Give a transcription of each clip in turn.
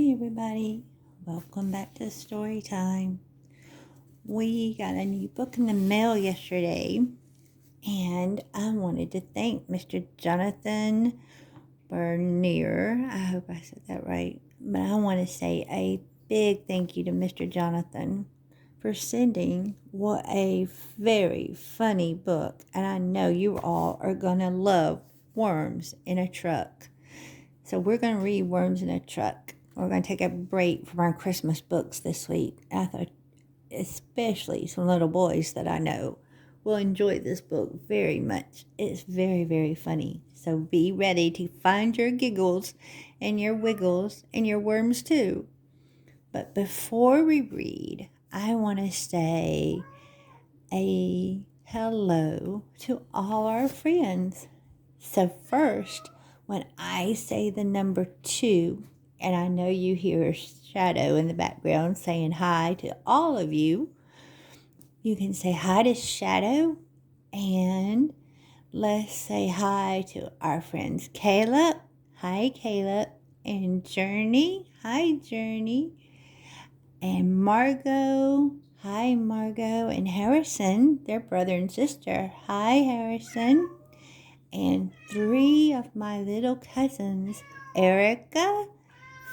Hi everybody, welcome back to Story Time. We got a new book in the mail yesterday, and I wanted to thank Mr. Jonathan Berner. I hope I said that right, but I want to say a big thank you to Mr. Jonathan for sending what a very funny book, and I know you all are going to love Worms in a Truck. So we're going to read Worms in a Truck. We're going to take a break from our Christmas books this week. I thought especially some little boys that I know will enjoy this book very much. It's very, very funny. So be ready to find your giggles and your wiggles and your worms too. But before we read, I want to say a hello to all our friends. So first, when I say the number 2, and I know you hear Shadow in the background saying hi to all of you, you can say hi to Shadow, and let's say hi to our friends Caleb. Hi, Caleb. And Journey. Hi, Journey. And Margot. Hi, Margot. And Harrison, their brother and sister. Hi, Harrison. And 3 of my little cousins, Erica,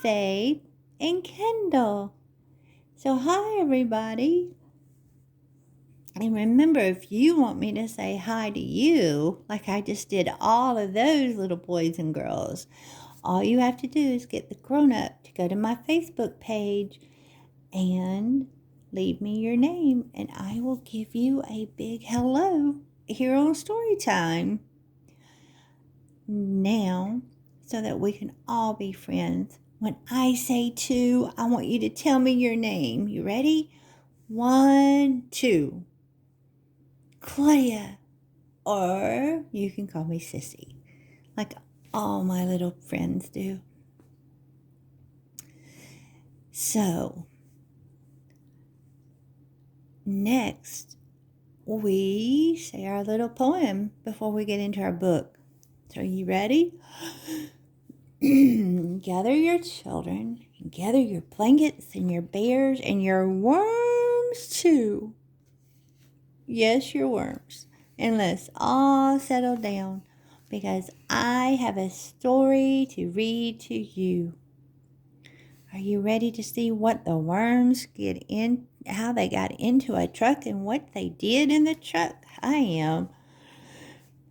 Faith, and Kendall. So hi, everybody. And remember, if you want me to say hi to you, like I just did all of those little boys and girls, all you have to do is get the grown-up to go to my Facebook page and leave me your name, and I will give you a big hello here on Storytime. Now, so that we can all be friends, when I say 2, I want you to tell me your name. You ready? 1, 2. Claudia. Or you can call me Sissy, like all my little friends do. So, next, we say our little poem before we get into our book. So, are you ready? Gather your children, and gather your blankets and your bears and your worms too. Yes, your worms. And let's all settle down, because I have a story to read to you. Are you ready to see what the worms get in, how they got into a truck and what they did in the truck? I am.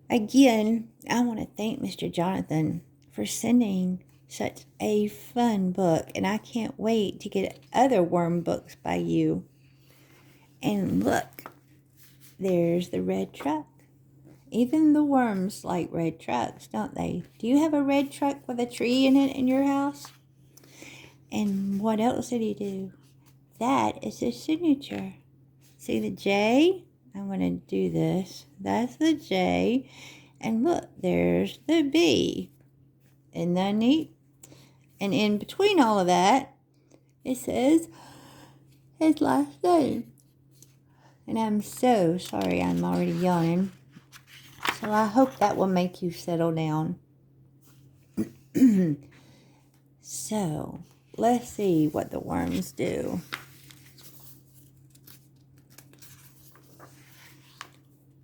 Again, I want to thank Mr. Jonathan for sending such a fun book, and I can't wait to get other worm books by you. And look, there's the red truck. Even the worms like red trucks, don't they? Do you have a red truck with a tree in it in your house? And what else did he do? That is his signature. See the J? I'm going to do this. That's the J. And look, there's the B. Isn't that neat? And in between all of that, it says his last name. And I'm so sorry, I'm already yawning. So I hope that will make you settle down. So, let's see what the worms do.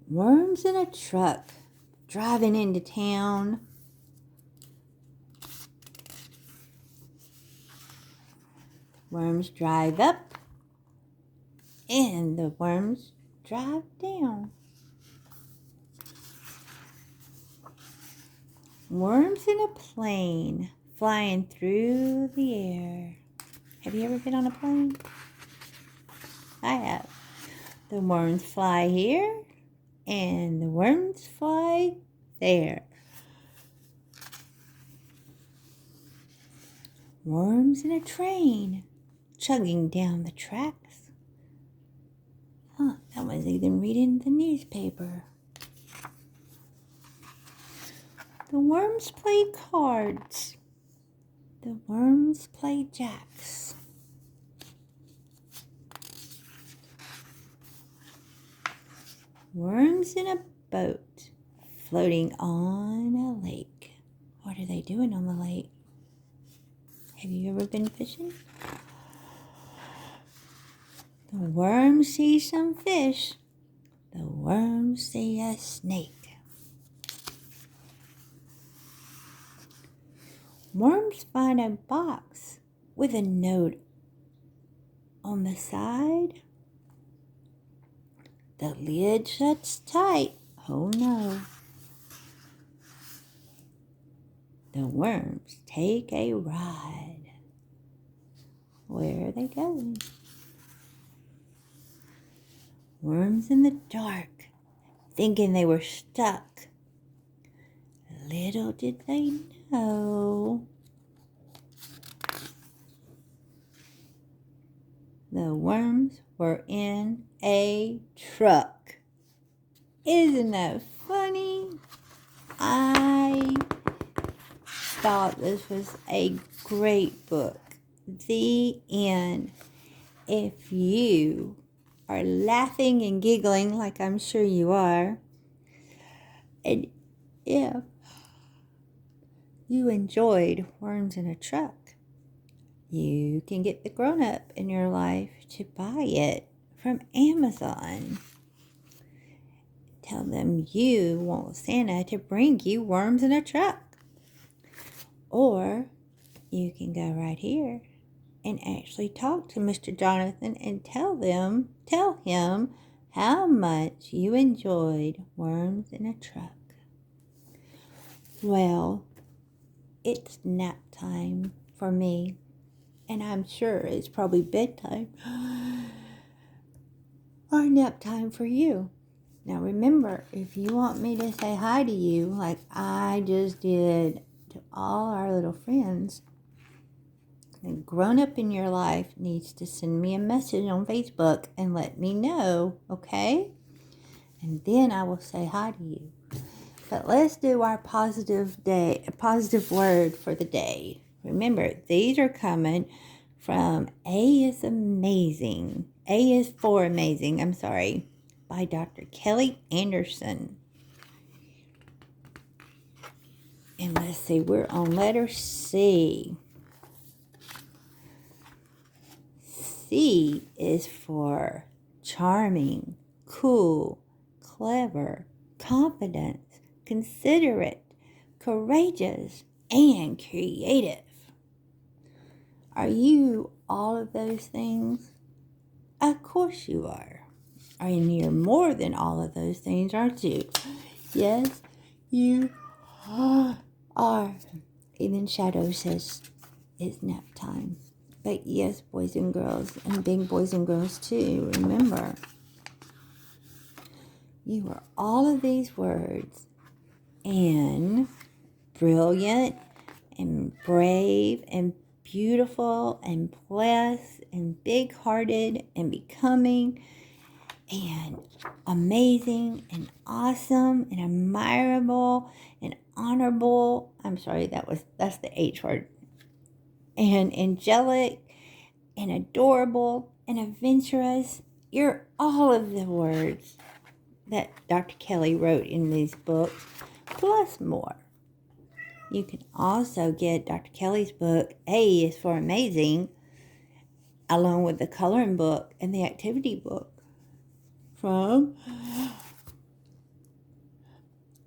Worms in a truck, driving into town. Worms drive up, and the worms drive down. Worms in a plane, flying through the air. Have you ever been on a plane? I have. The worms fly here, and the worms fly there. Worms in a train, chugging down the tracks. That was even reading the newspaper. The worms play cards. The worms play jacks. Worms in a boat, floating on a lake. What are they doing on the lake? Have you ever been fishing? The worm sees some fish. The worm see a snake. Worms find a box with a note on the side. The lid shuts tight. Oh no. The worms take a ride. Where are they going? Worms in the dark, thinking they were stuck. Little did they know. The worms were in a truck. Isn't that funny? I thought this was a great book. The end. If you are laughing and giggling like I'm sure you are, and if you enjoyed Worms in a Truck, you can get the grown-up in your life to buy it from Amazon. Tell them you want Santa to bring you Worms in a Truck. Or you can go right here and actually talk to Mr. Jonathan and tell him how much you enjoyed Worms in a Truck. Well, it's nap time for me, and I'm sure it's probably bedtime or nap time for you. Now remember, if you want me to say hi to you like I just did to all our little friends, the grown-up in your life needs to send me a message on Facebook and let me know, okay? And then I will say hi to you. But let's do our positive word for the day. Remember, these are coming from A is Amazing. A is for Amazing, by Dr. Kelly Anderson. And let's see, we're on letter C. C is for charming, cool, clever, confident, considerate, courageous, and creative. Are you all of those things? Of course you are. And you're more than all of those things, aren't you? Yes, you are. Even Shadow says it's nap time. But yes, boys and girls, and big boys and girls too, remember, you are all of these words, and brilliant, and brave, and beautiful, and blessed, and big-hearted, and becoming, and amazing, and awesome, and admirable, and honorable. That's the H word. And angelic, and adorable, and adventurous. You're all of the words that Dr. Kelly wrote in these books, plus more. You can also get Dr. Kelly's book, A is for Amazing, along with the coloring book and the activity book from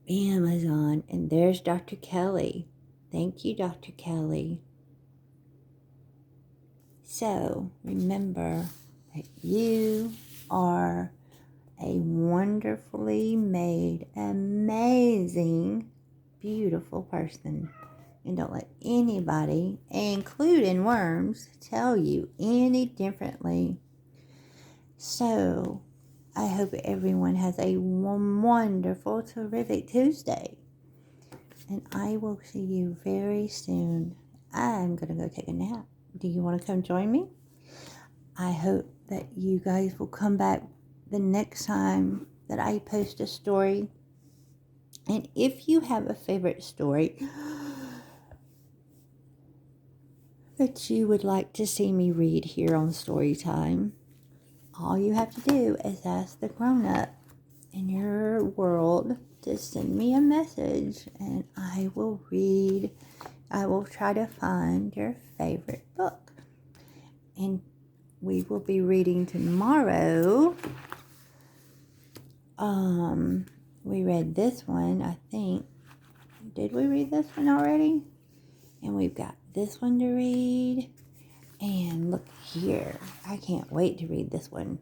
Amazon. And there's Dr. Kelly. Thank you, Dr. Kelly. So, remember that you are a wonderfully made, amazing, beautiful person. And don't let anybody, including worms, tell you any differently. So, I hope everyone has a wonderful, terrific Tuesday. And I will see you very soon. I'm going to go take a nap. Do you want to come join me? I hope that you guys will come back the next time that I post a story. And if you have a favorite story that you would like to see me read here on Storytime, all you have to do is ask the grown-up in your world to send me a message, and I will read I will try to find your favorite book. And we will be reading tomorrow. We read this one, I think. Did we read this one already? And we've got this one to read. And look here. I can't wait to read this one.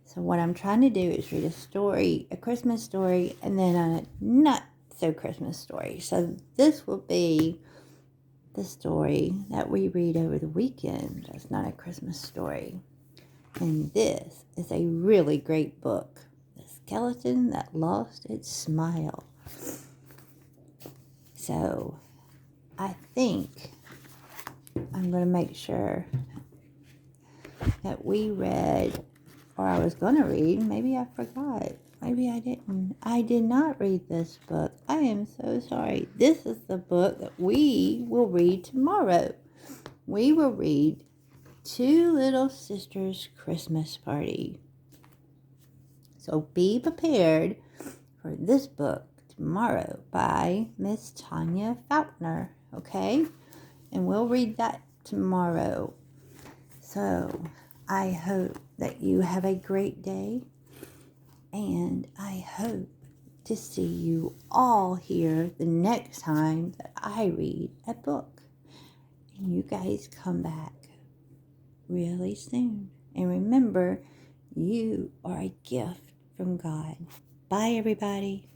So what I'm trying to do is read a story, a Christmas story, and then a not so Christmas story. So this will be the story that we read over the weekend. That's not a Christmas story. And this is a really great book. The Skeleton That Lost Its Smile. So I think I'm going to make sure that we read, or I was going to read, maybe I forgot. Maybe I didn't. I did not read this book. I am so sorry. This is the book that we will read tomorrow. We will read Two Little Sisters' Christmas Party. So be prepared for this book tomorrow by Miss Tanya Faulkner, okay? And we'll read that tomorrow. So I hope that you have a great day, and I hope to see you all here the next time that I read a book. And you guys come back really soon. And remember, you are a gift from God. Bye, everybody.